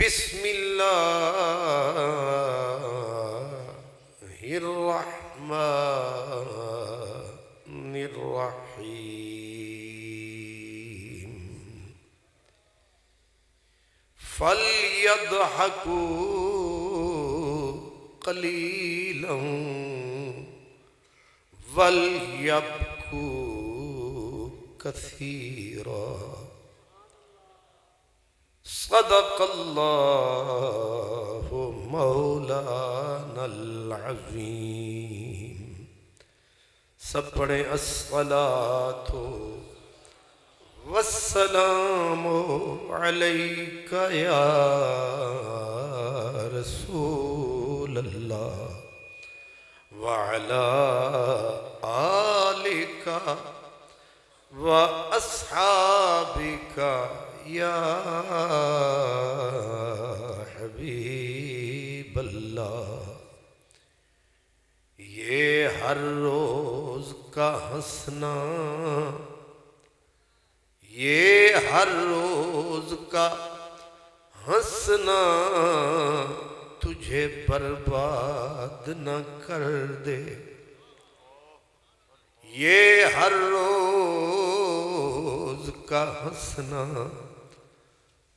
بسم اللہ الرحمن الرحیم فَلْيَضْحَكُوا قَلِيلًا وَلْيَبْكُوا كَثِيرًا صدق اللہ مولانا العظیم۔ سب پڑھیں الصلاۃ والسلام علیک یا رسول اللہ وعلی آلک واصحابک یا حبیب اللہ۔ یہ ہر روز کا ہنسنا، یہ ہر روز کا ہنسنا تجھے برباد نہ کر دے، یہ ہر روز کا ہنسنا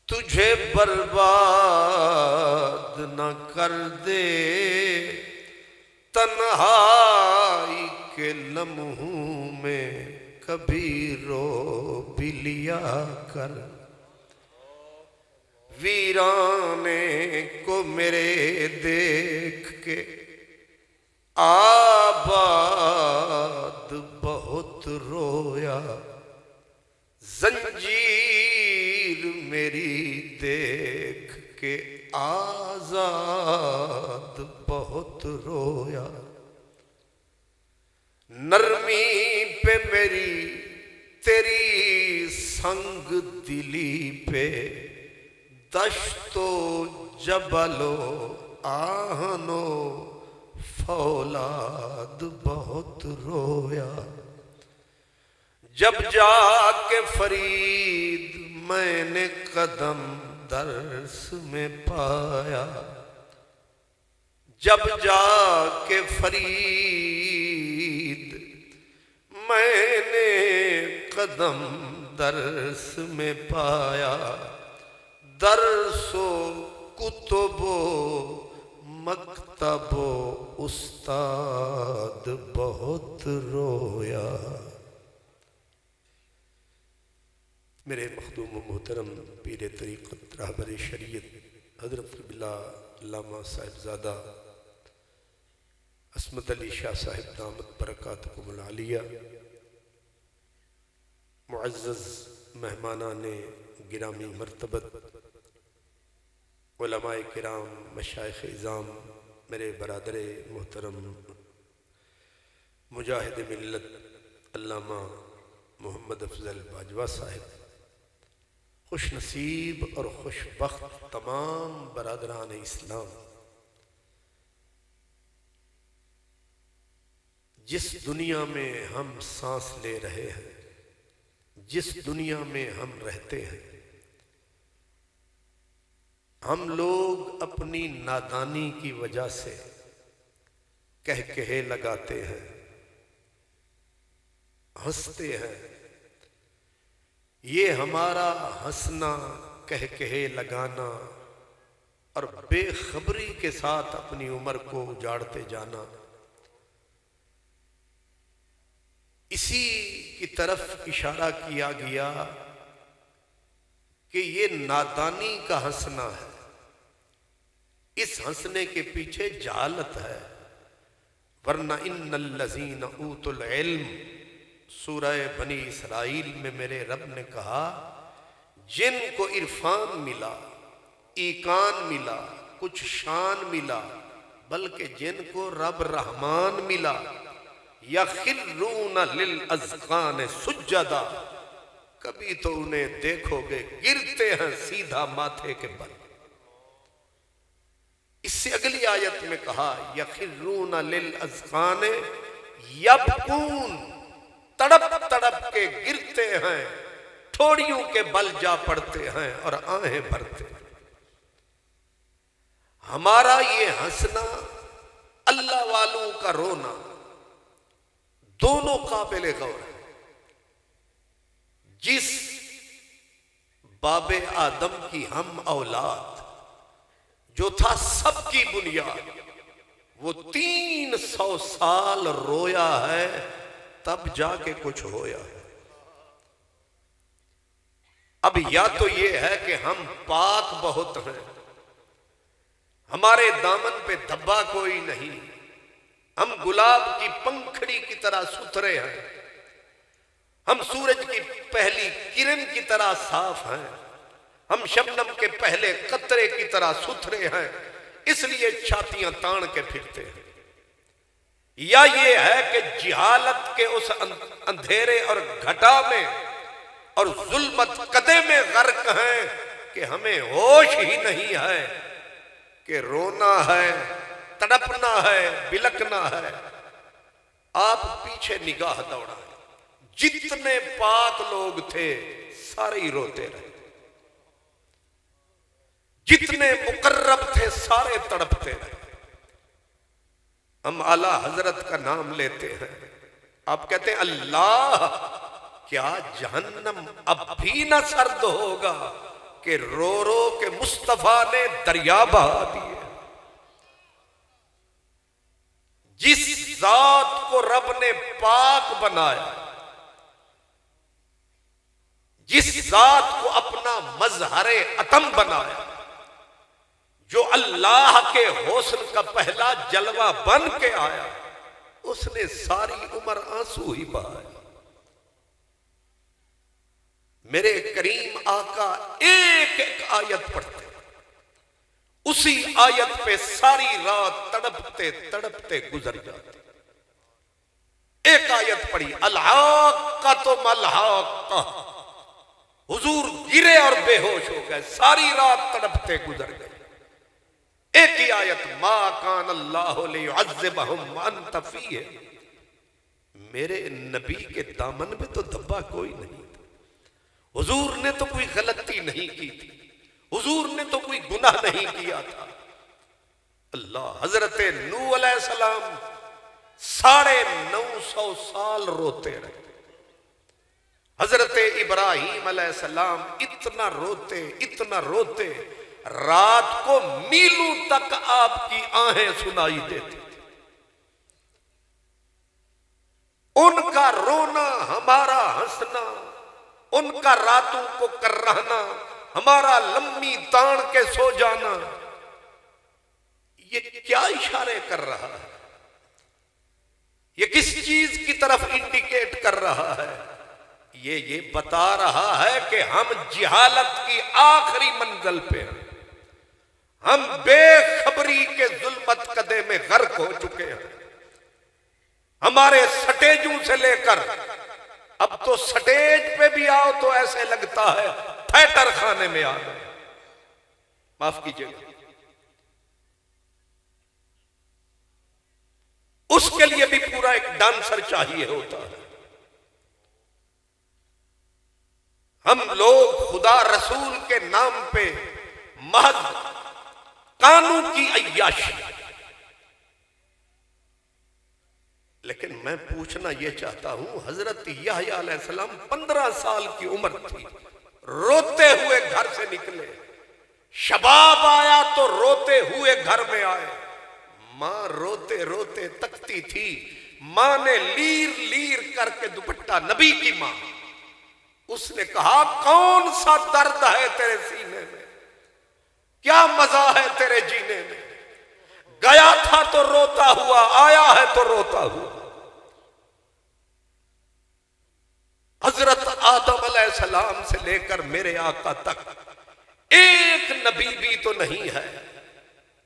تجھے برباد نہ کر دے، تنہائی کے لمحوں میں کبھی رو بھی لیا کر، ویرانے کو میرے دیکھ کے آباد بہت رویا، زنجیر میری دیکھ کے آزاد بہت رویا، نرمی پہ میری تیری سنگ دلی پہ دشت و جبل و آہن و فولاد بہت رویا، جب جا کے فرید میں نے قدم درس میں پایا، جب جا کے فرید میں نے قدم درس میں پایا، درس و کتب و مکتب و استاد بہت رویا۔ میرے مخدوم و محترم پیر طریقت رہبر شریعت حضرت قبلہ علامہ صاحبزادہ عصمت علی شاہ صاحب دامت برکاتکم العالیہ، معزز مہمانان گرامی مرتبت، علماء کرام، مشائخ اعظام، میرے برادر محترم مجاہد ملت علامہ محمد افضل باجوہ صاحب، خوش نصیب اور خوش بخت تمام برادران اسلام، جس دنیا میں ہم سانس لے رہے ہیں، جس دنیا میں ہم رہتے ہیں، ہم لوگ اپنی نادانی کی وجہ سے کہے لگاتے ہیں، ہنستے ہیں۔ یہ ہمارا ہنسنا، کہے لگانا اور بے خبری کے ساتھ اپنی عمر کو اجاڑتے جانا، اسی کی طرف اشارہ کیا گیا کہ یہ نادانی کا ہنسنا ہے، اس ہنسنے کے پیچھے جہالت ہے، ورنہ ان الذین اوتوا العلم سورہ بنی اسرائیل میں میرے رب نے کہا جن کو عرفان ملا، ایقان ملا، کچھ شان ملا، بلکہ جن کو رب رحمان ملا، یخرون للاذقان سجدا، کبھی تو انہیں دیکھو گے گرتے ہیں سیدھا ماتھے کے بل۔ اس سے اگلی آیت میں کہا یخرون للاذقان یبکون، تڑپ تڑپ کے گرتے ہیں، ٹھوڑیوں کے بل جا پڑتے ہیں اور آہیں بھرتے ہیں۔ ہمارا یہ ہنسنا، اللہ والوں کا رونا، دونوں قابل غور ہے۔ جس باب آدم کی ہم اولاد جو تھا سب کی بنیاد، وہ 300 سال رویا ہے تب جا کے کچھ ہویا ہے۔ اب یا تو یہ ہے کہ ہم پاک بہت ہیں، ہمارے دامن پہ دھبا کوئی نہیں، ہم گلاب کی پنکھڑی کی طرح ستھرے ہیں، ہم سورج کی پہلی کرن کی طرح صاف ہیں، ہم شبنم کے پہلے قطرے کی طرح ستھرے ہیں، اس لیے چھاتیاں تان کے پھرتے ہیں۔ یا یہ ہے کہ جہالت کے اس اندھیرے اور گھٹا میں اور ظلمت قدے میں غرق ہیں کہ ہمیں ہوش ہی نہیں ہے کہ رونا ہے، تڑپنا ہے، بلکنا ہے۔ آپ پیچھے نگاہ دوڑائیں، جتنے پاک لوگ تھے سارے ہی روتے رہے، جتنے مقرب تھے سارے تڑپتے رہے۔ ہم اعلیٰ حضرت کا نام لیتے ہیں، آپ کہتے ہیں اللہ کیا جہنم اب بھی نہ سرد ہوگا کہ رو رو کے مصطفیٰ نے دریا بہا دیے۔ جس ذات کو رب نے پاک بنایا، جس ذات کو اپنا مظہر عتم بنایا، جو اللہ کے حسن کا پہلا جلوہ بن کے آیا، اس نے ساری عمر آنسو ہی بہائے۔ میرے کریم آقا ایک ایک آیت پڑھتے، اسی آیت پہ ساری رات تڑپتے تڑپتے گزر جاتے۔ ایک آیت پڑھی الحاقۃ ما الحاقۃ، حضور گرے اور بے ہوش ہو گئے، ساری رات تڑپتے گزر گئے۔ ایک ہی آیت ما کان اللہ لیعذبہم وانت فیہم، میرے نبی کے دامن میں تو دھبا کوئی نہیں تھا، حضور نے تو کوئی غلطی نہیں کی تھی، حضور نے تو کوئی گناہ نہیں کیا تھا۔ اللہ حضرت نوح علیہ السلام 950 سال روتے رہے، حضرت ابراہیم علیہ السلام اتنا روتے رات کو میلوں تک آپ کی آہیں سنائی دیتی تھی۔ ان کا رونا ہمارا ہنسنا، ان کا راتوں کو کرہنا ہمارا لمبی تان کے سو جانا، یہ کیا اشارے کر رہا ہے؟ یہ کس چیز کی طرف انڈیکیٹ کر رہا ہے؟ یہ بتا رہا ہے کہ ہم جہالت کی آخری منزل پہ ہیں، ہم بے خبری کے ظلمت قدے میں غرق ہو چکے ہیں۔ ہمارے سٹیجوں سے لے کر اب تو سٹیج پہ بھی آؤ تو ایسے لگتا ہے تھیٹر خانے میں آ گئے، معاف کیجیے گا۔ اس کے لیے بھی پورا ایک ڈانسر چاہیے ہوتا ہے۔ ہم لوگ خدا رسول کے نام پہ محض قانون کی عیاشی، لیکن میں پوچھنا یہ چاہتا ہوں، حضرت یحییٰ علیہ السلام 15 سال کی عمر تھی، روتے ہوئے گھر سے نکلے، شباب آیا تو روتے ہوئے گھر میں آئے، ماں روتے روتے تکتی تھی، ماں نے لیر لیر کر کے دوپٹہ، نبی کی ماں، اس نے کہا کون سا درد ہے تیرے سینے میں، کیا مزہ ہے تیرے جینے میں، گیا تھا تو روتا ہوا، آیا ہے تو روتا ہوا۔ حضرت آدم علیہ السلام سے لے کر میرے آقا تک ایک نبی بھی تو نہیں ہے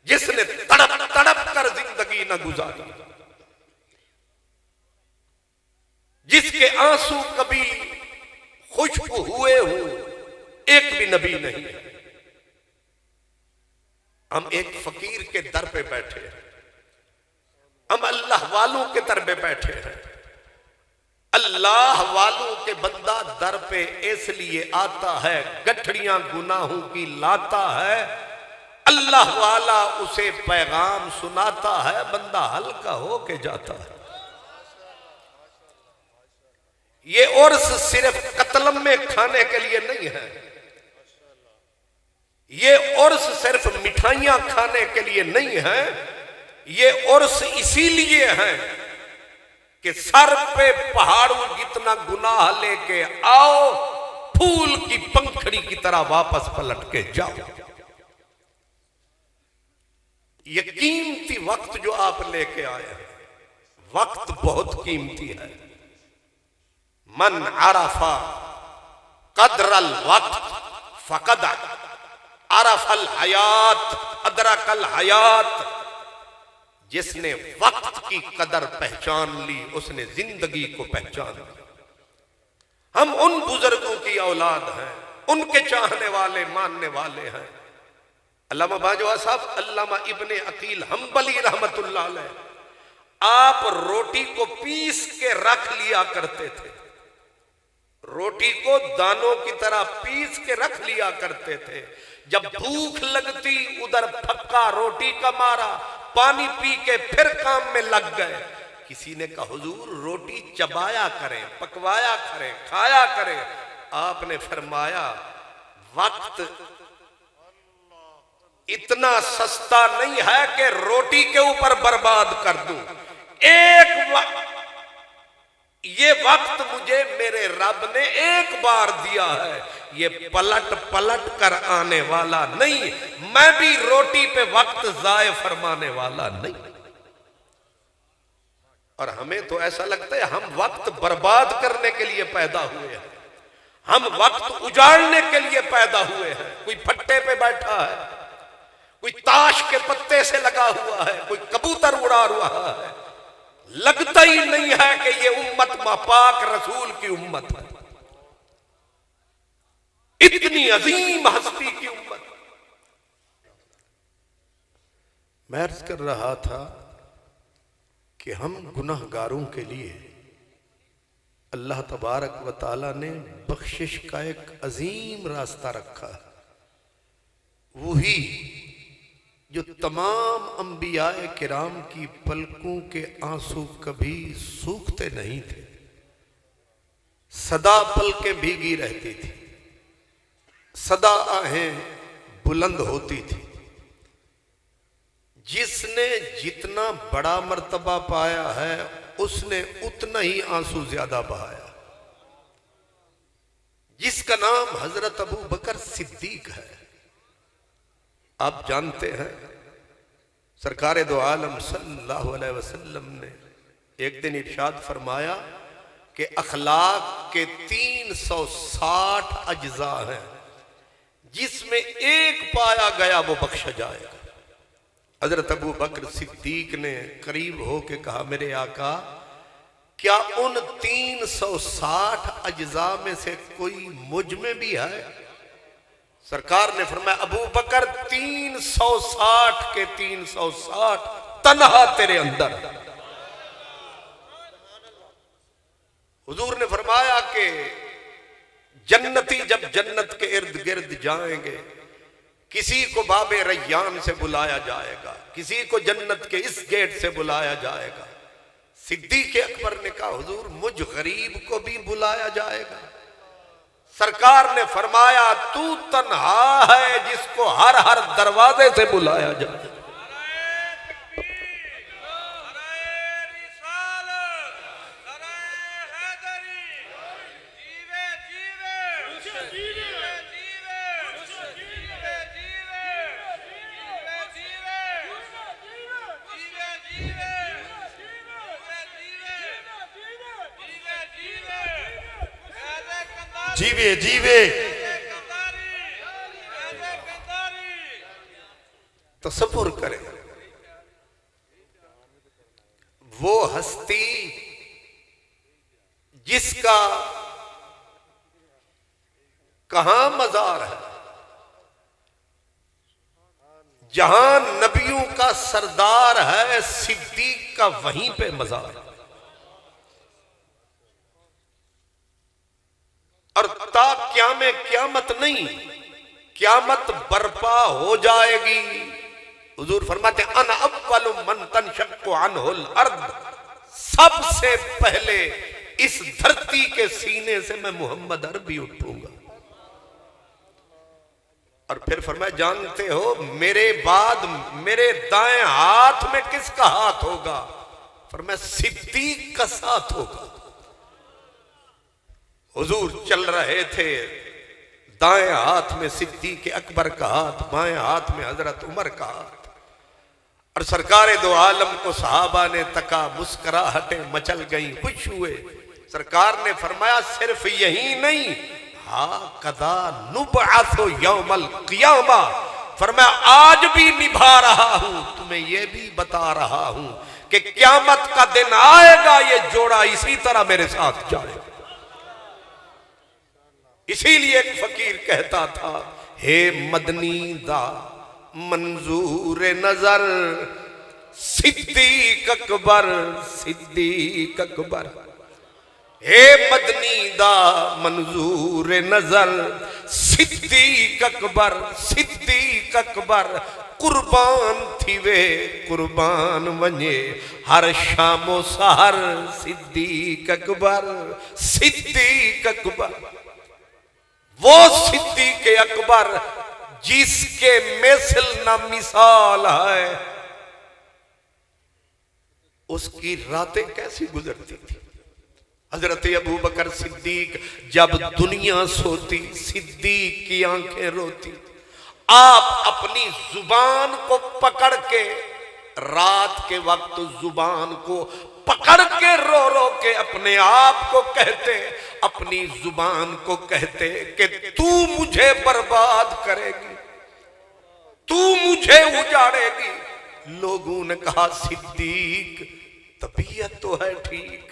جس نے تڑپ تڑپ کر زندگی نہ گزاری، جس کے آنسو کبھی خشک ہوئے ہوں، ایک بھی نبی نہیں ہے۔ ہم ایک فقیر کے در پہ بیٹھے ہیں، ہم اللہ والوں کے در پہ بیٹھے ہیں۔ اللہ والوں کے بندہ در پہ اس لیے آتا ہے، گٹھڑیاں گناہوں کی لاتا ہے اللہ والا اسے پیغام سناتا ہے، بندہ ہلکا ہو کے جاتا ہے۔ یہ عرس صرف قتلم میں کھانے کے لیے نہیں ہے، یہ عرس صرف مٹھائیاں کھانے کے لیے نہیں ہے، یہ عرس اسی لیے ہے کہ سر پہ پہاڑوں جتنا گناہ لے کے آؤ، پھول کی پنکھڑی کی طرح واپس پلٹ کے جاؤ۔ یہ قیمتی وقت جو آپ لے کے آئے ہیں، وقت بہت قیمتی ہے۔ من عرف قدر الوقت فقد عرف الحیات ادرک الحیات۔ جس نے وقت کی قدر پہچان لی اس نے زندگی کو پہچان لی۔ ہم ان بزرگوں کی اولاد ہیں، ان کے چاہنے والے ماننے والے ہیں۔ علامہ باجوہ صاحب، علامہ ابن عقیل حنبلی رحمت اللہ علیہ، آپ روٹی کو پیس کے رکھ لیا کرتے تھے، روٹی کو دانوں کی طرح پیس کے رکھ لیا کرتے تھے۔ جب بھوک لگتی ادھر پھکا روٹی کا مارا، پانی پی کے پھر کام میں لگ گئے۔ کسی نے کہا حضور روٹی چبایا کریں، پکوایا کریں، کھایا کریں۔ آپ نے فرمایا وقت اتنا سستا نہیں ہے کہ روٹی کے اوپر برباد کر دوں۔ یہ وقت مجھے میرے رب نے ایک بار دیا ہے، یہ پلٹ پلٹ کر آنے والا نہیں۔ میں بھی روٹی پہ وقت ضائع فرمانے والا نہیں۔ اور ہمیں تو ایسا لگتا ہے ہم وقت برباد کرنے کے لیے پیدا ہوئے ہیں، ہم وقت اجاڑنے کے لیے پیدا ہوئے ہیں۔ کوئی پھٹے پہ بیٹھا ہے، کوئی تاش کے پتے سے لگا ہوا ہے، کوئی کبوتر اڑا رہا ہے۔ لگتا ہی نہیں ہے کہ یہ امت پاک رسول کی امت ہے، اتنی عظیم ہستی کی امت۔ میں عرض کر رہا تھا کہ ہم گناہگاروں کے لیے اللہ تبارک و تعالیٰ نے بخشش کا ایک عظیم راستہ رکھا ہے، وہی جو تمام انبیاء کرام کی پلکوں کے آنسو کبھی سوکھتے نہیں تھے، سدا پلکیں بھیگی رہتی تھی، سدا آہیں بلند ہوتی تھی۔ جس نے جتنا بڑا مرتبہ پایا ہے اس نے اتنا ہی آنسو زیادہ بہایا۔ جس کا نام حضرت ابو بکر صدیق ہے، آپ جانتے ہیں سرکار دو عالم صلی اللہ علیہ وسلم نے ایک دن ارشاد فرمایا کہ اخلاق کے 360 اجزاء ہیں، جس میں ایک پایا گیا وہ بخشا جائے گا۔ حضرت ابو بکر صدیق نے قریب ہو کے کہا میرے آقا کیا ان 360 اجزاء میں سے کوئی مجھ میں بھی ہے؟ سرکار نے فرمایا ابو بکر 360 کے 360 تنہا تیرے اندر۔ حضور نے فرمایا کہ جنتی جب جنت کے ارد گرد جائیں گے، کسی کو باب ریان سے بلایا جائے گا، کسی کو جنت کے اس گیٹ سے بلایا جائے گا۔ صدیق اکبر نے کہا حضور مجھ غریب کو بھی بلایا جائے گا؟ سرکار نے فرمایا تو تنہا ہے جس کو ہر ہر دروازے سے بلایا جائے۔ جیوے جیوے تصور کریں وہ ہستی جس کا کہاں مزار ہے، جہاں نبیوں کا سردار ہے صدیق کا وہیں پہ مزار ہے، اور تا قیام قیامت نہیں قیامت برپا ہو جائے گی. حضور فرماتے ہیں انا اول من تنشق عنہ الارض، سب سے پہلے اس دھرتی کے سینے سے میں محمد عربی اٹھوں گا. اور پھر فرمایا جانتے ہو میرے بعد میرے دائیں ہاتھ میں کس کا ہاتھ ہوگا؟ فرمایا صدیق کا ساتھ ہوگا. حضور چل رہے تھے، دائیں ہاتھ میں صدیق اکبر کا ہاتھ، بائیں ہاتھ میں حضرت عمر کا ہاتھ، اور سرکار دو عالم کو صحابہ نے تکا، مسکراہٹیں مچل گئیں، خوش ہوئے. سرکار نے فرمایا صرف یہی نہیں، ہاکذا نبعث یوم القیامہ، فرمایا آج بھی نبھا رہا ہوں، تمہیں یہ بھی بتا رہا ہوں کہ قیامت کا دن آئے گا، یہ جوڑا اسی طرح میرے ساتھ جائے گا. اسی لیے ایک فقیر کہتا تھا ہے مدنی دا منظور نظر صدیق اکبر، صدیق اکبر. ہے مدنی دا منظور نظر صدیق اکبر، صدیق اکبر. قربان تھی وے قربان ونجے ہر شام و سحر صدیق اکبر، صدیق اکبر. وہ صدیق اکبر جس کے مثل نہ مثال ہے، اس کی راتیں کیسی گزرتی تھی. حضرت ابو بکر صدیق جب دنیا سوتی، صدیق کی آنکھیں روتی. آپ اپنی زبان کو پکڑ کے رات کے وقت زبان کو پکڑ کے رو رو کے اپنے آپ کو کہتے، اپنی زبان کو کہتے کہ تو مجھے برباد کرے گی، تو مجھے اجاڑے گی. لوگوں نے کہا صدیق طبیعت تو ہے ٹھیک،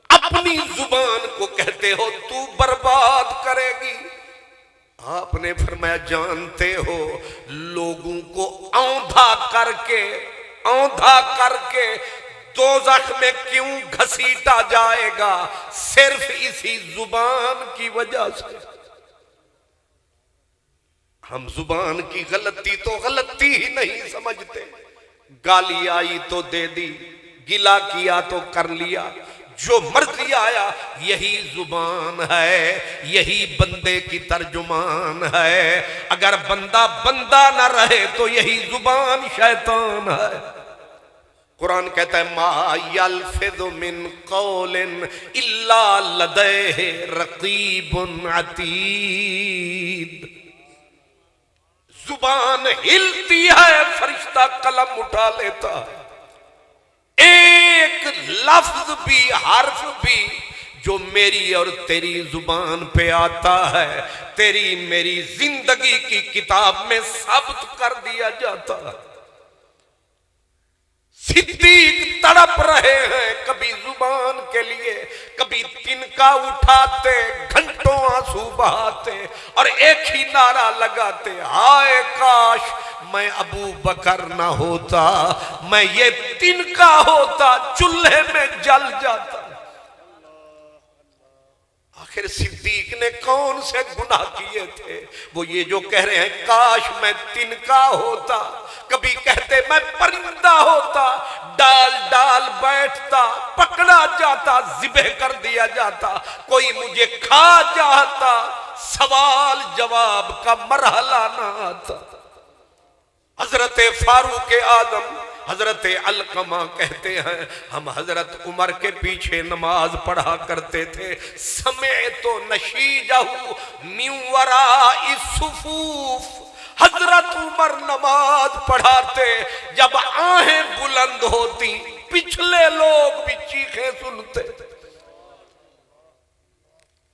اپنی زبان کو کہتے ہو تو برباد کرے گی. آپ نے فرمایا جانتے ہو لوگوں کو اوندھا کر کے دوزخ میں کیوں گھسیٹا جائے گا؟ صرف اسی زبان کی وجہ سے. ہم زبان کی غلطی تو غلطی ہی نہیں سمجھتے. گالی آئی تو دے دی، گلا کیا تو کر لیا، جو مرضی آیا. یہی زبان ہے، یہی بندے کی ترجمان ہے. اگر بندہ نہ رہے تو یہی زبان شیطان ہے. قرآن کہتا ہے ما یلفظ من قول الا لدیہ رقیب عتید. زبان ہلتی ہے، فرشتہ قلم اٹھا لیتا ہے. ایک لفظ بھی، حرف بھی جو میری اور تیری زبان پہ آتا ہے، تیری میری زندگی کی کتاب میں ثبت کر دیا جاتا ہے. صدیق تڑپ رہے ہیں کبھی زبان کے لیے، کبھی تنکا اٹھاتے، گھنٹوں آنسو بہاتے اور ایک ہی نعرہ لگاتے، ہائے کاش میں ابو بکر نہ ہوتا، میں یہ تنکا ہوتا، چولہے میں جل جاتا. آخر صدیق نے کون سے گناہ کیے تھے؟ وہ یہ جو کہہ رہے ہیں کاش میں تنکا ہوتا. کبھی کہتے میں پرندہ ہوتا، ڈال ڈال بیٹھتا، پکڑا جاتا، ذبح کر دیا جاتا، کوئی مجھے کھا جاتا، سوال جواب کا مرحلہ نہ آتا. حضرت فاروق اعظم حضرت علقمہ کہتے ہیں ہم حضرت عمر کے پیچھے نماز پڑھا کرتے تھے. سمعت نشیجہ من وراء الصفوف. حضرت عمر نماز پڑھاتے، جب آہیں بلند ہوتی پچھلے لوگ بھی چیخیں سنتے.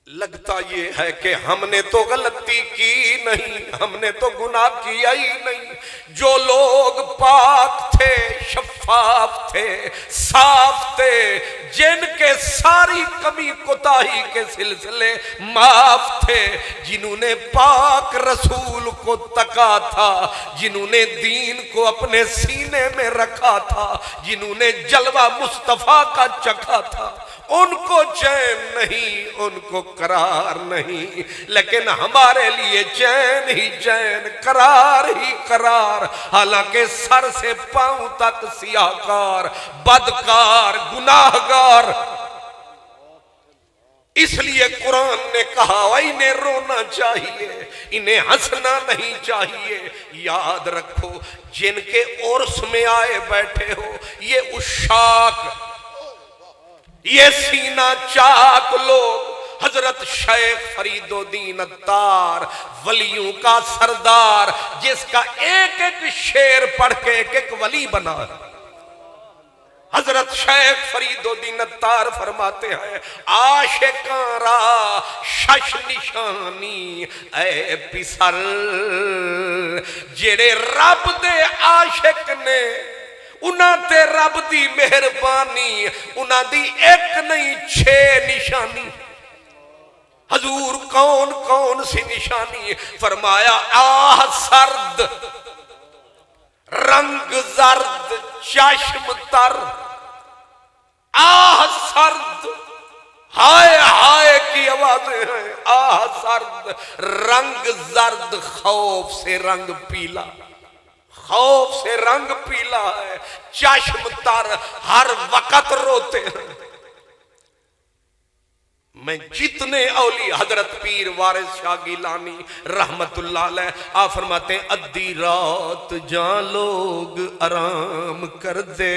لگتا یہ ہے کہ ہم نے تو غلطی کی نہیں، ہم نے تو گناہ کیا ہی نہیں. جو لوگ پاک تھے، شفاف تھے، صاف تھے، جن کے ساری کمی کوتاہی کے سلسلے معاف تھے، جنہوں نے پاک رسول کو تکا تھا، جنہوں نے دین کو اپنے سینے میں رکھا تھا، جنہوں نے جلوہ مصطفیٰ کا چکھا تھا، ان کو چین نہیں، ان کو قرار نہیں، لیکن ہمارے لیے چین ہی چین، قرار ہی قرار، حالانکہ سر سے پاؤں تک سیاہکار، بدکار، گناہگار۔ اس لیے قرآن نے کہا انہیں رونا چاہیے، انہیں ہنسنا نہیں چاہیے۔ یاد رکھو جن کے عرس میں آئے بیٹھے ہو، یہ عشاق، یہ سینہ چاک لوگ، حضرت شیخ فرید الدین عطار، ولیوں کا سردار، جس کا ایک ایک شعر پڑھ کے ایک ایک ولی بنا ہے۔ حضرت شیخ فرید الدین عطار فرماتے ہیں عاشقاں را شش نشانی اے پسر، جڑے رب دے عاشق نے انہاں تے رب دی مہربانی، انہاں دی ایک نہیں 6 نشانی۔ حضور کون کون سی نشانی؟ فرمایا آہ سرد، رنگ زرد، چشم تر، آہ سرد، ہائے ہائے کی آوازیں ہیں، آہ سرد، رنگ زرد، خوف سے رنگ پیلا، خوف سے رنگ پیلا ہے، چشم تر، ہر وقت روتے ہیں۔ میں جتنے اولیاء، حضرت پیر وارث شاہ گیلانی رحمت اللہ علیہ آپ فرماتے ہیں ادھی رات جان لوگ آرام کر دے،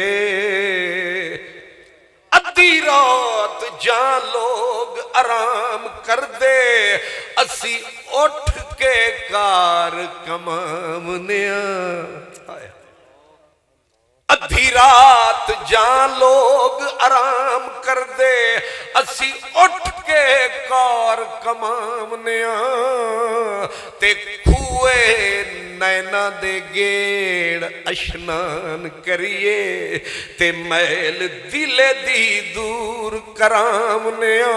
ادھی رات جان لوگ آرام کر دے، اسی اٹھ کے کار کمامنیا، ادھی رات جان لوگ آرام کر دے، اسی اٹھ کے کار کمامنیا، تے کھوئے نینا دے گیڑ اشنان کریے، تے میل دل دی دور کرامنیا،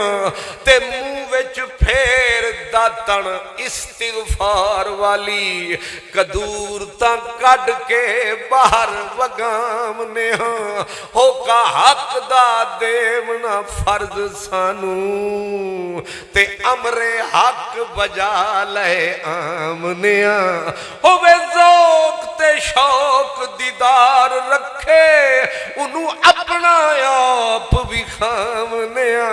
تے منہ وچ پھیر داتن استغفار والی، کدور تا کڈ کے باہر وگامنیا، ہو کا حق دا دیونا فرض سانو، تے امر حق بجا لے آمنیا، ہوئے ذوق تے شوق دیدار رکھے، انہوں اپنا آپ بھی خامنیا۔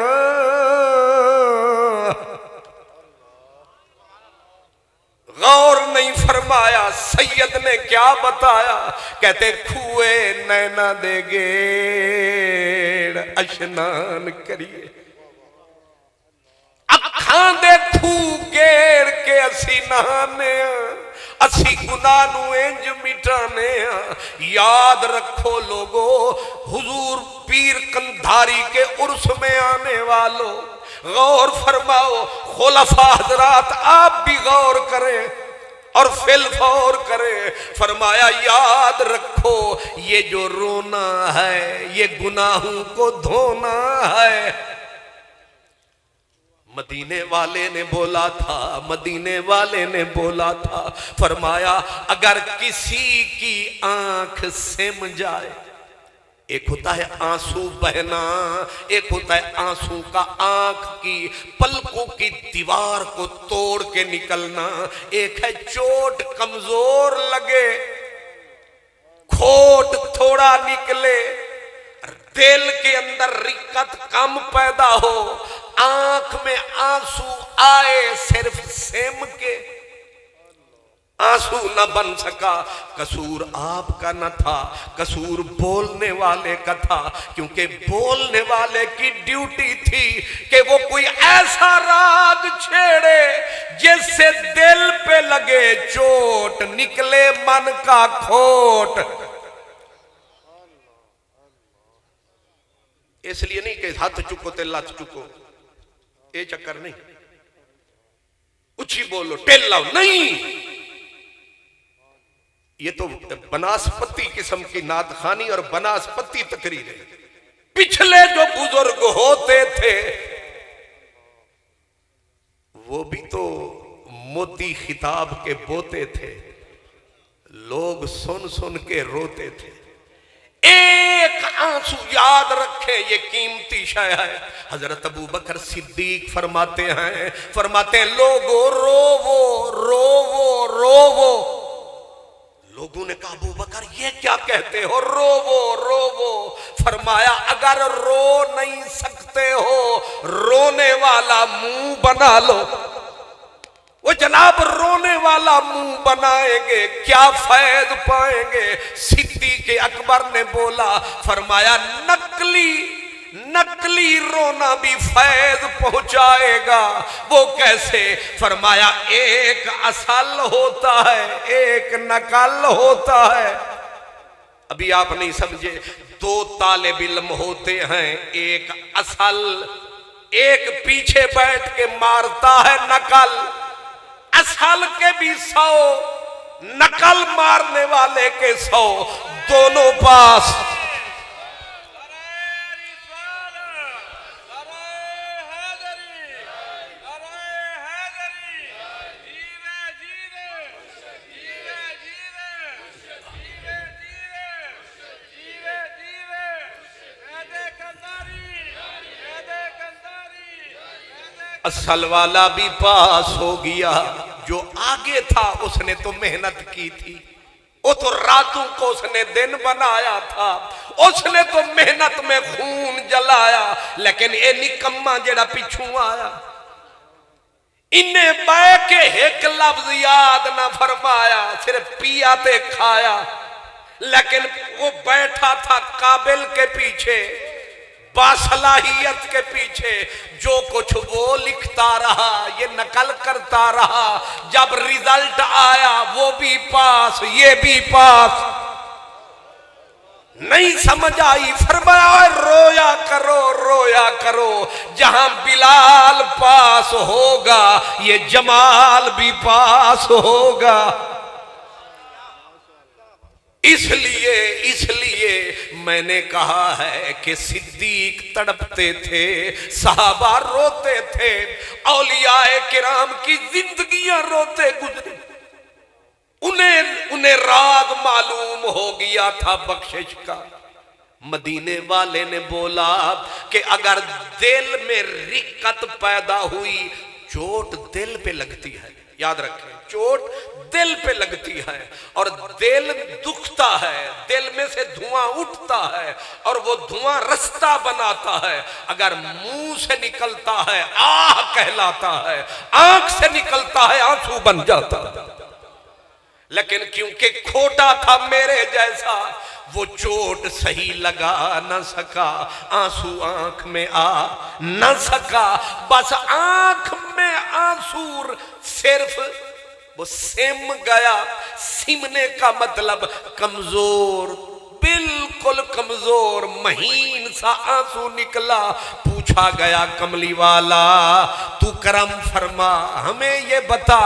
غور نہیں فرمایا سید نے کیا بتایا، کہتے کھوئے نینا دے گیڑ اشنان کریے، اکھاں دے کھو گیڑ کے اسی نہانے اسی گناہ نو انج مٹانے۔ یاد رکھو لوگو، حضور پیر قندھاری کے عرس میں آنے والوں غور فرماؤ، خلفاء حضرات آپ بھی غور کریں اور فی الفور کریں۔ فرمایا یاد رکھو یہ جو رونا ہے یہ گناہوں کو دھونا ہے۔ مدینے والے نے بولا تھا، مدینے والے نے بولا تھا، فرمایا اگر کسی کی آنکھ سم جائے، ایک ہوتا ہے آنسو بہنا، ایک ہوتا ہے آنسو کا آنکھ کی پلکوں کی دیوار کو توڑ کے نکلنا، ایک ہے چوٹ کمزور لگے، کھوٹ تھوڑا نکلے، دل کے اندر رکت کم پیدا ہو، آنکھ میں آنسو آئے صرف سم کے، آنسو نہ بن سکا، قصور آپ کا نہ تھا، قصور بولنے والے کا تھا، کیونکہ بولنے والے کی ڈیوٹی تھی کہ وہ کوئی ایسا راگ چھیڑے جس سے دل پہ لگے چوٹ، نکلے من کا کھوٹ۔ اس لیے نہیں کہ ہاتھ چکو تے لات چکو، یہ چکر نہیں، اچھی بولو ٹیل لاؤ، نہیں، یہ تو بناسپتی قسم کی نعت خوانی اور بناسپتی تقریر ہے۔ پچھلے جو بزرگ ہوتے تھے وہ بھی تو موتی خطاب کے بوتے تھے، لوگ سن سن کے روتے تھے، ایک آنسو یاد رکھیں یہ قیمتی شے ہے۔ حضرت ابو بکر صدیق فرماتے ہیں لوگو روو روو روو۔ لوگوں نے کہا ابو بکر یہ کیا کہتے ہو، روو روو؟ فرمایا اگر رو نہیں سکتے ہو رونے والا منہ بنا لو۔ وہ جناب رونے والا منہ بنائیں گے کیا فیض پائیں گے؟ صدیق اکبر نے بولا، فرمایا نقلی رونا بھی فیض پہنچائے گا۔ وہ کیسے؟ فرمایا ایک اصل ہوتا ہے ایک نقل ہوتا ہے۔ ابھی آپ نہیں سمجھے، دو طالب علم ہوتے ہیں، ایک اصل، ایک پیچھے بیٹھ کے مارتا ہے نقل۔ اصل کے بھی 100، نقل مارنے والے کے 100، دونوں پاس۔ اصل والا بھی پاس ہو گیا، جو آگے تھا اس نے تو محنت کی تھی، وہ تو راتوں کو اس نے دن بنایا تھا، اس نے تو محنت میں خون جلایا، لیکن اے نکمہ جڑا پیچھوں آیا انہیں بے کے ایک لفظ یاد نہ فرمایا، صرف پیا تے کھایا، لیکن وہ بیٹھا تھا قابل کے پیچھے، باصلاحیت کے پیچھے، جو کچھ وہ لکھتا رہا یہ نقل کرتا رہا، جب ریزلٹ آیا وہ بھی پاس یہ بھی پاس۔ نہیں سمجھ آئی، فرمایا رویا کرو، جہاں بلال پاس ہوگا یہ جمال بھی پاس ہوگا۔ اس لیے میں نے کہا ہے کہ صدیق تڑپتے تھے، صحابہ روتے تھے، اولیاء کرام کی زندگیاں روتے گزرے، انہیں راز معلوم ہو گیا تھا بخشش کا۔ مدینے والے نے بولا کہ اگر دل میں رقت پیدا ہوئی، چوٹ دل پہ لگتی ہے، یاد رکھیں چوٹ دل پہ لگتی ہے، اور دل دکھتا ہے، دل میں سے دھواں اٹھتا ہے، اور وہ دھواں رستہ بناتا ہے۔ اگر منہ سے نکلتا ہے آہ کہلاتا ہے، آنکھ سے نکلتا ہے آنسو بن جاتا ہے۔ لیکن کیونکہ کھوٹا تھا میرے جیسا، وہ چوٹ صحیح لگا نہ سکا، آنسو آنکھ میں آ نہ سکا، بس آنکھ میں آنسو صرف وہ سم گیا۔ سمنے کا مطلب کمزور، بالکل کمزور، مہین سا آنسو نکلا۔ پوچھا گیا کملی والا تو کرم فرما، ہمیں یہ بتا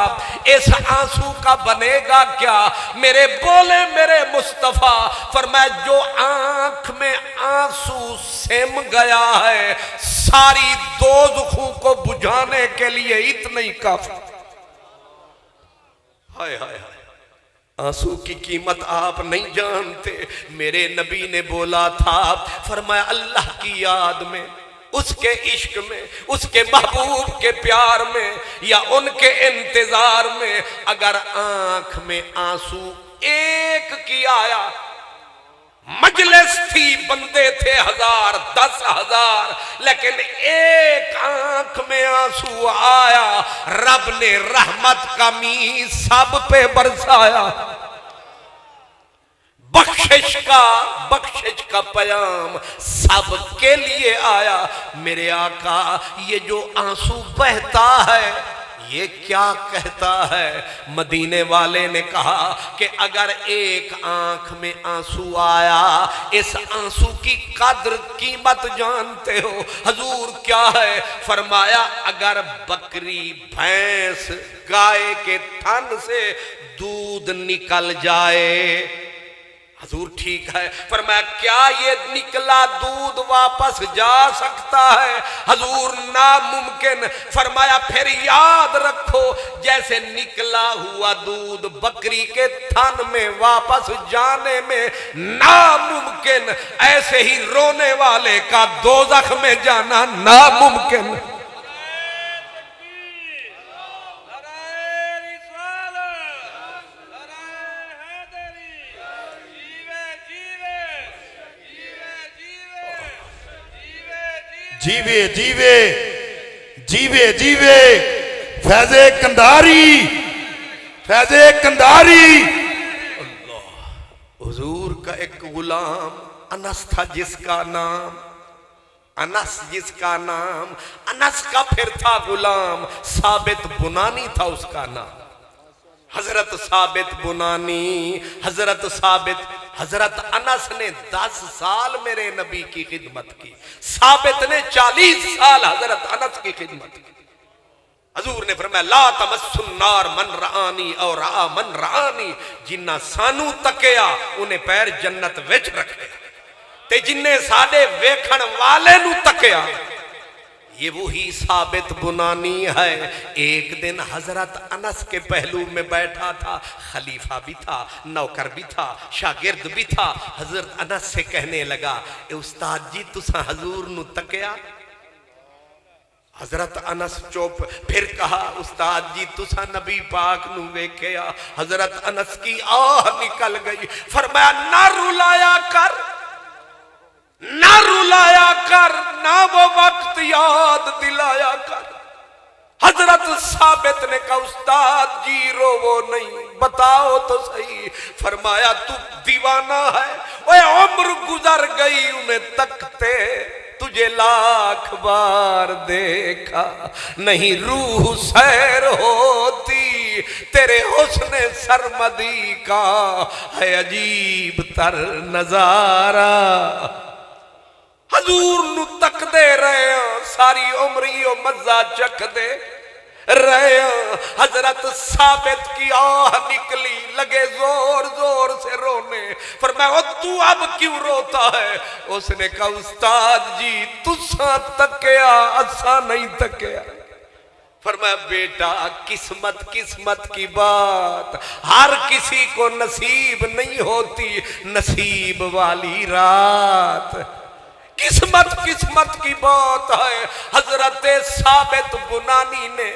اس آنسو کا بنے گا کیا؟ میرے بولے میرے مصطفیٰ، فرمایا جو آنکھ میں آنسو سم گیا ہے ساری دوزخوں کو بجھانے کے لیے اتنا ہی کافی۔ ہائے ہائے ہائے، آنسو کی قیمت آپ نہیں جانتے۔ میرے نبی نے بولا تھا، فرمایا اللہ کی یاد میں، اس کے عشق میں، اس کے محبوب کے پیار میں، یا ان کے انتظار میں اگر آنکھ میں آنسو ایک کی آیا، مجلس تھی، بندے تھے 1000 10,000، لیکن ایک آنکھ میں آنسو آیا، رب نے رحمت کا می سب پہ برسایا۔ بخشش کا پیام سب کے لیے آیا۔ میرے آقا یہ جو آنسو بہتا ہے یہ کیا کہتا ہے؟ مدینے والے نے کہا کہ اگر ایک آنکھ میں آنسو آیا، اس آنسو کی قدر قیمت جانتے ہو حضور کیا ہے؟ فرمایا اگر بکری بھینس گائے کے تھن سے دودھ نکل جائے، حضور ٹھیک ہے، فرمایا کیا یہ نکلا دودھ واپس جا سکتا ہے؟ حضور ناممکن۔ فرمایا پھر یاد رکھو جیسے نکلا ہوا دودھ بکری کے تھن میں واپس جانے میں ناممکن، ایسے ہی رونے والے کا دوزخ میں جانا ناممکن۔ جیوے جیوے جیوے جیوے فیض کنداری، فیض کنداری۔ اللہ، حضور کا ایک غلام انس تھا جس کا نام، انس جس کا نام، انس کا پھر تھا غلام ثابت بنانی تھا اس کا نام۔ حضرت ثابت بنانی، حضرت ثابت، حضرت انس نے 10 سال میرے نبی کی خدمت کی، ثابت نے 40 سال حضرت انس کی خدمت کی۔ حضور نے فرمایا لا تمس النار من رآنی اور رآ من رآنی، جنہ سانو تکیا انہیں پیر جنت وچ رکھے تے جنہیں ساڑے ویکھن والے نو تکیا۔ یہ وہی ثابت بنانی ہے۔ ایک دن حضرت انس کے پہلو میں بیٹھا تھا، خلیفہ بھی تھا، نوکر بھی تھا، شاگرد بھی تھا۔ حضرت انس سے کہنے لگا اے استاد جی تساں حضور نو تکیا؟ حضرت انس چوپ، پھر کہا استاد جی تساں نبی پاک نو ویکھیا؟ حضرت انس کی آہ نکل گئی، فرمایا نہ رلایا کر، نہ رلایا کر، نہ وہ وقت یاد دلایا کر۔ حضرت ثابت نے کہا استاد جی رو وہ نہیں، بتاؤ تو صحیح۔ فرمایا تو دیوانہ ہے، اوے عمر گزر گئی انہیں تکتے، تجھے لاکھ بار دیکھا نہیں روح سیر ہوتی، تیرے حسن سرمدی کا ہے عجیب تر نظارہ۔ حضور نو تک دے رہے ہیں، ساری عمری و مزہ چکھ دے رہے ہیں۔ حضرت ثابت کی آہ نکلی، لگے زور زور سے رونے۔ فرمایا تو اب کیوں روتا ہے؟ اس نے کہا استاد جی تساں تکیا اساں نہیں تکیا۔ فرمایا بیٹا قسمت قسمت کی بات ہر کسی کو نصیب نہیں ہوتی، نصیب والی رات قسمت قسمت کی بات ہے۔ حضرت ثابت بنانی نے،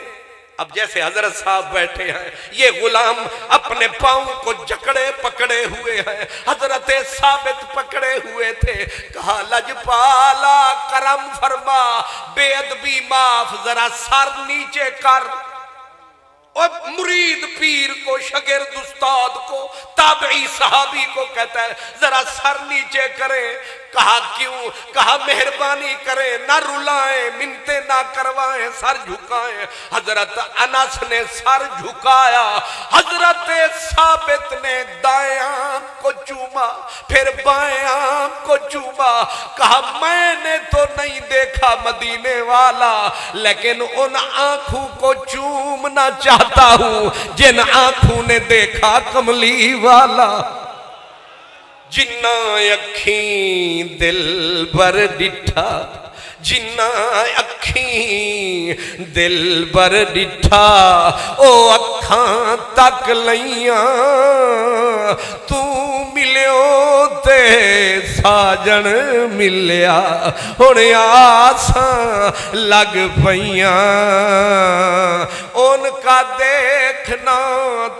اب جیسے حضرت صاحب بیٹھے ہیں، یہ غلام اپنے پاؤں کو جکڑے پکڑے ہوئے ہیں، حضرت ثابت پکڑے ہوئے تھے۔ کہا لجپالا کرم فرما، بے ادبی معاف، ذرا سر نیچے کر۔ اور مرید پیر کو، شاگرد استاد کو، تابعی صحابی کو کہتا ہے ذرا سر نیچے کریں۔ کہا کیوں؟ کہا مہربانی کریں، نہ رلائیں، منتیں نہ کروائیں، سر جھکائیں۔ حضرت انس نے سر جھکایا، حضرت ثابت نے دائیں آنکھ کو چوما، پھر بائیں آنکھ کو چوما۔ کہا میں نے تو نہیں دیکھا مدینے والا، لیکن ان آنکھوں کو چومنا چاہتا ہوں جن آنکھوں نے دیکھا کملی والا۔ جنہ اکھیں دل بر ڈٹھا، جنہ اکھیں دل بر ڈٹھا، او اکھاں تک لیاں تو ملیو تے ساجن ملیا، ہونے آساں لگ پئیاں۔ ان کا دیکھنا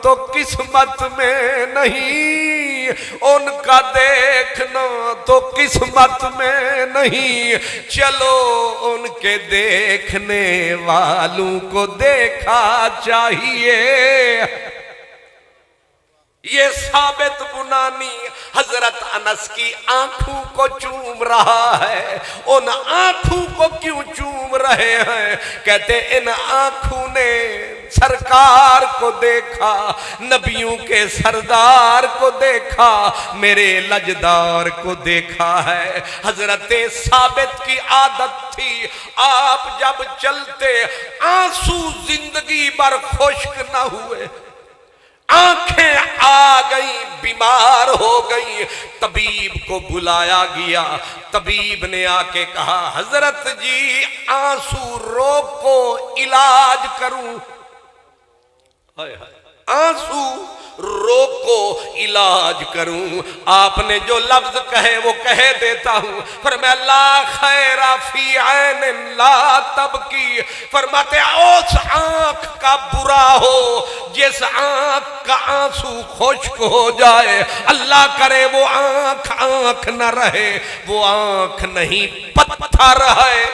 تو قسمت میں نہیں، ان کا دیکھنا تو قسمت میں نہیں، چلو ان کے دیکھنے والوں کو دیکھا چاہیے۔ یہ ثابت بنانی حضرت انس کی آنکھوں کو چوم رہا ہے۔ ان آنکھوں کو کیوں چوم رہے ہیں؟ کہتے ان آنکھوں نے سرکار کو دیکھا، نبیوں کے سردار کو دیکھا، میرے لجدار کو دیکھا ہے۔ حضرت ثابت کی عادت تھی آپ جب چلتے آنسو زندگی بھر خشک نہ ہوئے، آنکھیں آ گئی بیمار ہو گئی. طبیب کو بلایا گیا. طبیب نے آ کے کہا حضرت جی آنسو روکو علاج کروں. آنسو روکو علاج کروں. آپ نے جو لفظ کہے وہ کہہ دیتا ہوں. فرمایا لا خیر فی عین لا تبکی. فرماتے اس آنکھ کا برا ہو جس آنکھ کا آنسو خشک ہو جائے. اللہ کرے وہ آنکھ نہ رہے. وہ آنکھ نہیں پتھر ہے.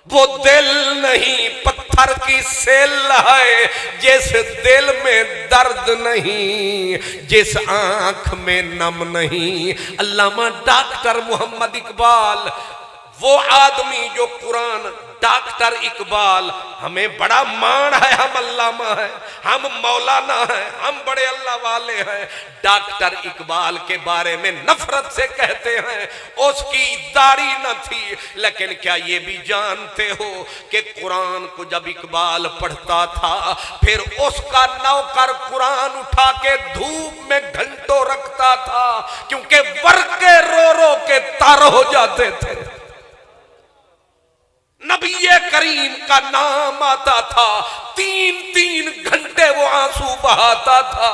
وہ دل نہیں پتھر کی سیل ہے. جس دل میں درد نہیں جس آنکھ میں نم نہیں. علامہ ڈاکٹر محمد اقبال وہ آدمی جو قرآن ڈاکٹر اقبال ہمیں بڑا مان ہے. ہم علامہ ہیں ہم مولانا ہیں ہم بڑے اللہ والے ہیں. ڈاکٹر اقبال کے بارے میں نفرت سے کہتے ہیں اس کی داڑھی نہ تھی. لیکن کیا یہ بھی جانتے ہو کہ قرآن کو جب اقبال پڑھتا تھا پھر اس کا نوکر قرآن اٹھا کے دھوپ میں گھنٹوں رکھتا تھا کیونکہ ورقے رو رو کے تر ہو جاتے تھے. نبی کریم کا نام آتا تھا 3 گھنٹے وہ آنسو بہاتا تھا.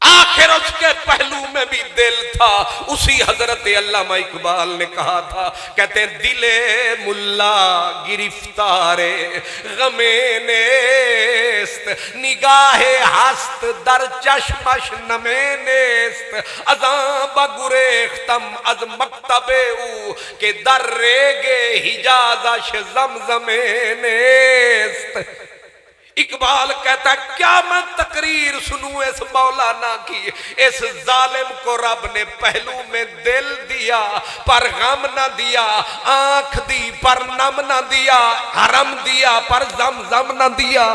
آخر اس کے پہلو میں بھی دل تھا. اسی حضرت علامہ اقبال نے کہا تھا کہتے ہیں دل ملا گرفتار غم نیست نگاہ ہست در چشمش نم نیست ازاں بگریختم از مکتب او کہ در ریگ حجازش زمزم نیست. اقبال کہتا ہے کیا میں تقریر سنوں اس مولانا کی. اس ظالم کو رب نے پہلو میں دل دیا پر غم نہ دیا. آنکھ دی پر نم نہ دیا. حرم دیا پر زمزم نہ دیا.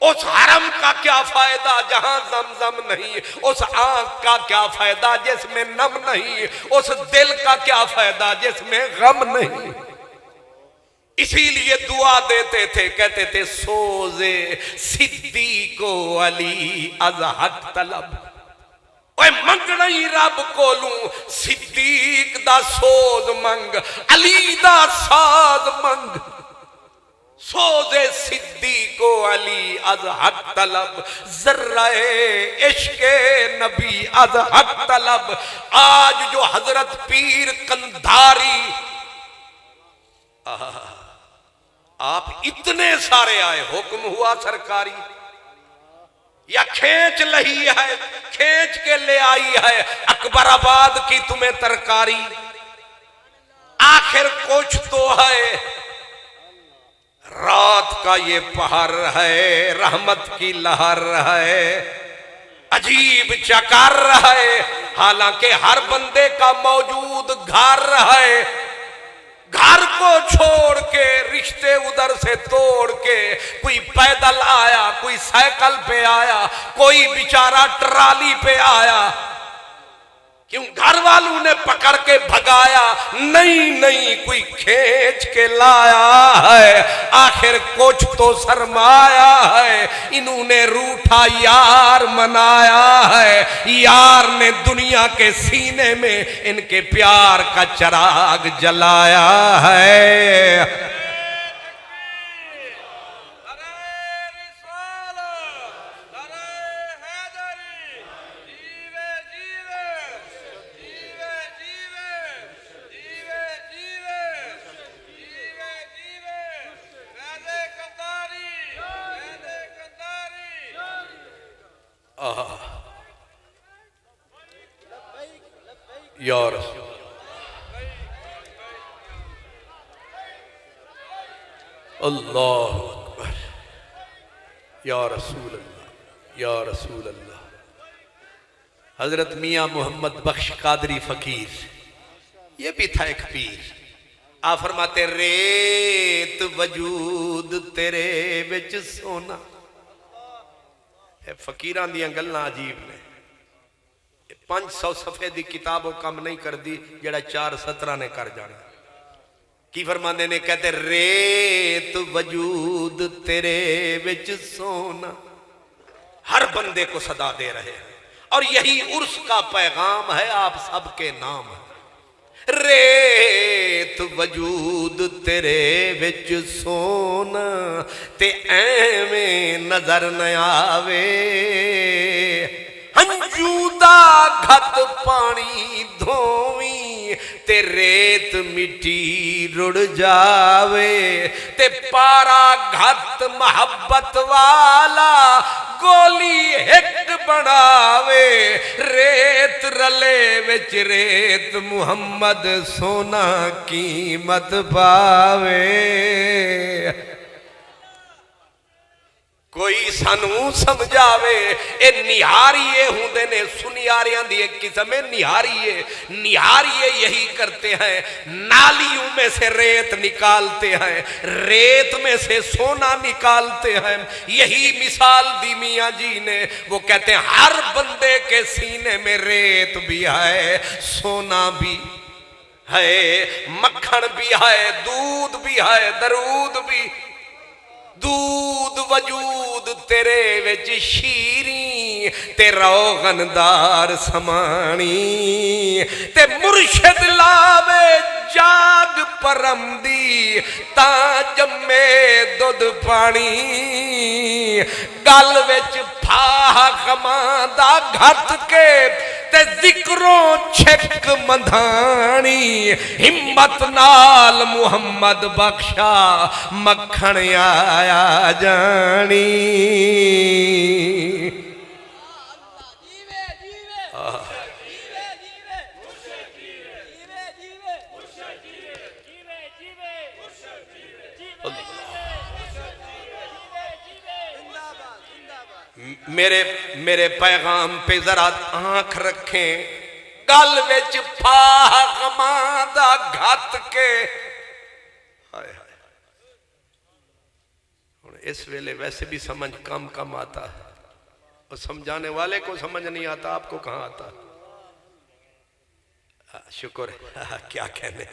اس حرم کا کیا فائدہ جہاں زمزم نہیں. اس آنکھ کا کیا فائدہ جس میں نم نہیں. اس دل کا کیا فائدہ جس میں غم نہیں. اسی لیے دعا دیتے تھے کہتے تھے سوزے صدیق و علی از حق طلب. اوے منگنی رب کولوں صدیق دا سوز منگ علی دا ساز منگ. سوزے صدیق و علی از حق طلب ذرہ عشق نبی از حق طلب. آج جو حضرت پیر قندھاری آپ اتنے سارے آئے حکم ہوا سرکاری یا کھینچ لہی ہے کھینچ کے لے آئی ہے اکبر آباد کی تمہیں ترکاری. آخر کچھ تو ہے. رات کا یہ پہر ہے رحمت کی لہر ہے عجیب چکر ہے حالانکہ ہر بندے کا موجود گھر ہے. گھر کو چھوڑ کے رشتے ادھر سے توڑ کے کوئی پیدل آیا کوئی سائیکل پہ آیا کوئی بیچارہ ٹرالی پہ آیا. کیوں گھر والوں نے پکڑ کے بھگایا نہیں کوئی کھینچ کے لایا ہے. آخر کچھ تو سرمایا ہے. انہوں نے روٹھا یار منایا ہے. یار نے دنیا کے سینے میں ان کے پیار کا چراغ جلایا ہے. یا رسول اللہ اکبر یا رسول اللہ یا رسول اللہ. حضرت میاں محمد بخش قادری فقیر یہ بھی تھا ایک پیر. آپ فرماتے ریت وجود تیرے وچ سونا. فقیران دیاں گلاں عجیب نے. 500 صفحے دی کتابوں کم نہیں کر دی جڑا 4 سطرہ نے کر جانا. کی فرماندے نے کہتے ریت وجود تیرے وچ سونا ہر بندے کو صدا دے رہے ہیں، اور یہی عرس کا پیغام ہے آپ سب کے نام ہے۔ ریت وجود تیرے وچ سونا تے ایویں نظر نہ آوے، ہنجو دا گھت پانی دھوویں تے ریت مٹی رڑ جاوے، تے پارا گھت محبت والا گولی ایک بناوے، ریت رلے وچ ریت محمد سونا قیمت پاوے۔ کوئی سانو سمجھاوے، اے نہاریے ہوندے نے، سنیاریاں دی ایک قسم ہے نہاریے یہی کرتے ہیں، نالیوں میں سے ریت نکالتے ہیں، ریت میں سے سونا نکالتے ہیں۔ یہی مثال دی میاں جی نے، وہ کہتے ہیں ہر بندے کے سینے میں ریت بھی ہے، سونا بھی ہے، مکھن بھی ہے، دودھ بھی ہے، درود بھی، دودھ وجود تیرے وچ شیریں تے روغندار سمانی، تے مرشد لاوے جاگ پرمدی تا جمے دودھ پانی، گل وچ پھاہ غماں دا گھت کے تے ذکروں چھک مندھانی، ہمت نال محمد بخشا مکھن آیا جانی۔ میرے پیغام پہ ذرا آنکھ رکھیں، گل وچ پھاہ غماں دا گھت کے، اس ویلے ویسے بھی سمجھ کم آتا ہے، اور سمجھانے والے کو سمجھ نہیں آتا، آپ کو کہاں آتا؟ شکر ہے، کیا کہنے،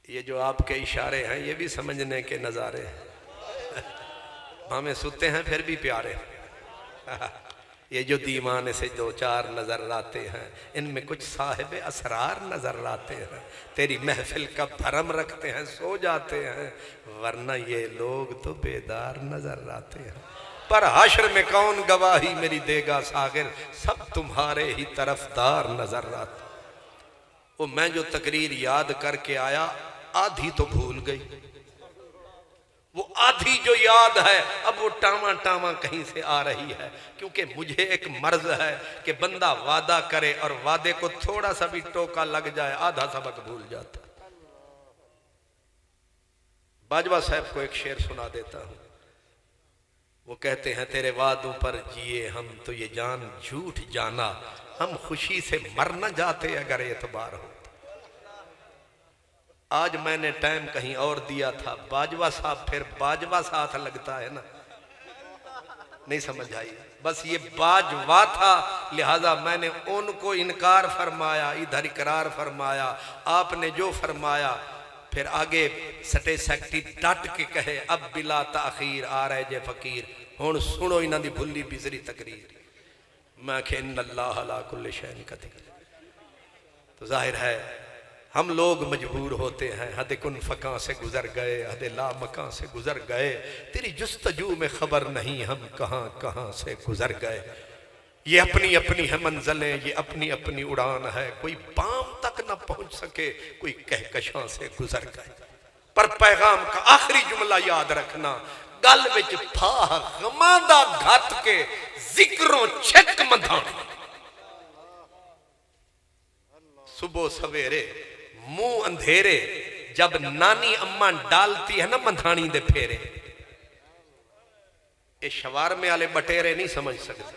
یہ جو آپ کے اشارے ہیں یہ بھی سمجھنے کے نظارے ہیں، ہمیں سوتے ہیں پھر بھی پیارے، یہ جو دیوانے سے دو چار نظر آتے ہیں، ان میں کچھ صاحب اسرار نظر آتے ہیں، تیری محفل کا بھرم رکھتے ہیں، سو جاتے ہیں، ورنہ یہ لوگ تو بیدار نظر آتے ہیں۔ پر حشر میں کون گواہی میری دے گا ساغر، سب تمہارے ہی طرفدار نظر آتے۔ وہ میں جو تقریر یاد کر کے آیا آدھی تو بھول گئی، وہ آدھی جو یاد ہے اب وہ ٹاواں کہیں سے آ رہی ہے، کیونکہ مجھے ایک مرض ہے کہ بندہ وعدہ کرے اور وعدے کو تھوڑا سا بھی ٹوکا لگ جائے آدھا سبق بھول جاتا۔ باجوہ صاحب کو ایک شعر سنا دیتا ہوں، وہ کہتے ہیں تیرے وعدوں پر جیے ہم تو یہ جان جھوٹ جانا، ہم خوشی سے مر نہ جاتے اگر اعتبار ہو۔ آج میں نے ٹائم کہیں اور دیا تھا، باجوہ صاحب پھر باجوہ ساتھ لگتا ہے نا، نہیں سمجھ آئی، بس یہ باجوہ تھا لہذا میں نے ان کو انکار فرمایا، ادھر اقرار فرمایا، آپ نے جو فرمایا پھر آگے سٹے سیکٹی ڈٹ کے کہے اب بلا تاخیر آ رہے جے فقیر، ہون سنو انہاں دی بھلی بزری تقریر، میں کہ ان اللہ علی کل شیء قدیر۔ تو ظاہر ہے ہم لوگ مجبور ہوتے ہیں، حد کن فکاں سے گزر گئے، حد لا مکاں سے گزر گئے، تیری جستجو میں خبر نہیں ہم کہاں سے گزر گئے۔ یہ اپنی اپنی ہے منزلیں، یہ اپنی اپنی اڑان ہے، کوئی بام تک نہ پہنچ سکے، کوئی کہکشاں سے گزر گئے۔ پر پیغام کا آخری جملہ یاد رکھنا، گل وچ پھاہ غماں دا گھت کے ذکروں چھک مندھاں، صبح سویرے منہ اندھیرے جب نانی اماں ڈالتی ہے نا مندھانی دے پھیرے، یہ شوارمے والے بٹیرے نہیں سمجھ سکتے،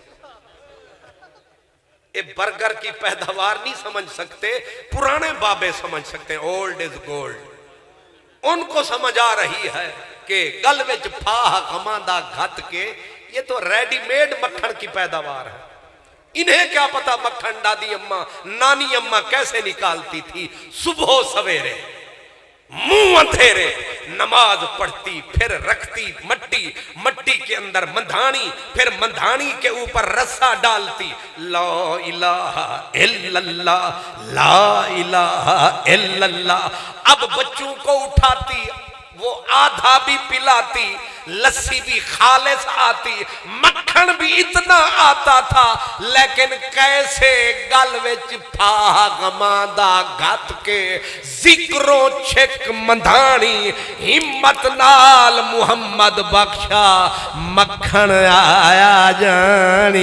یہ برگر کی پیداوار نہیں سمجھ سکتے، پرانے بابے سمجھ سکتے ہیں، اولڈ از گولڈ، ان کو سمجھ آ رہی ہے کہ گل وچ پھاہ غماں دا گھت کے، یہ تو ریڈی میڈ مکھن کی پیداوار ہے، انہیں کیا پتا مکھن دادی اماں نانی اماں کیسے نکالتی تھی، صبح سویرے منہ اندھیرے نماز پڑھتی پھر رکھتی مٹی مٹی کے اندر مندھانی، پھر مندھانی کے اوپر رسا ڈالتی، لا الہ الا اللہ، لا الہ الا اللہ۔ اب بچوں کو اٹھاتی، وہ آدھا بھی پلاتی، لسی بھی خالص آتی، مکھن بھی اتنا آتا تھا، لیکن کیسے گل وچ پھاگ ماندا گھت کے ذکروں چھک مندھانی، ہمت نال محمد بخشا مکھن آیا جانی،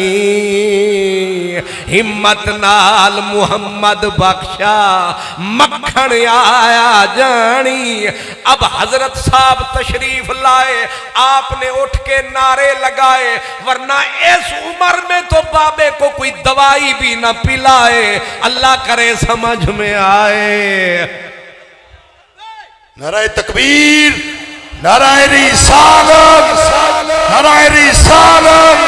ہمت نال محمد بخشا مکھن آیا جانی۔ اب حضرت صاحب تشریف لائے، آپ نے اٹھ کے نعرے لگائے، ورنہ اس عمر میں تو بابے کو کوئی دوائی بھی نہ پلائے، اللہ کرے سمجھ میں آئے۔ نعرہ تکبیر، نعرہ رسالت، نعرہ رسالت۔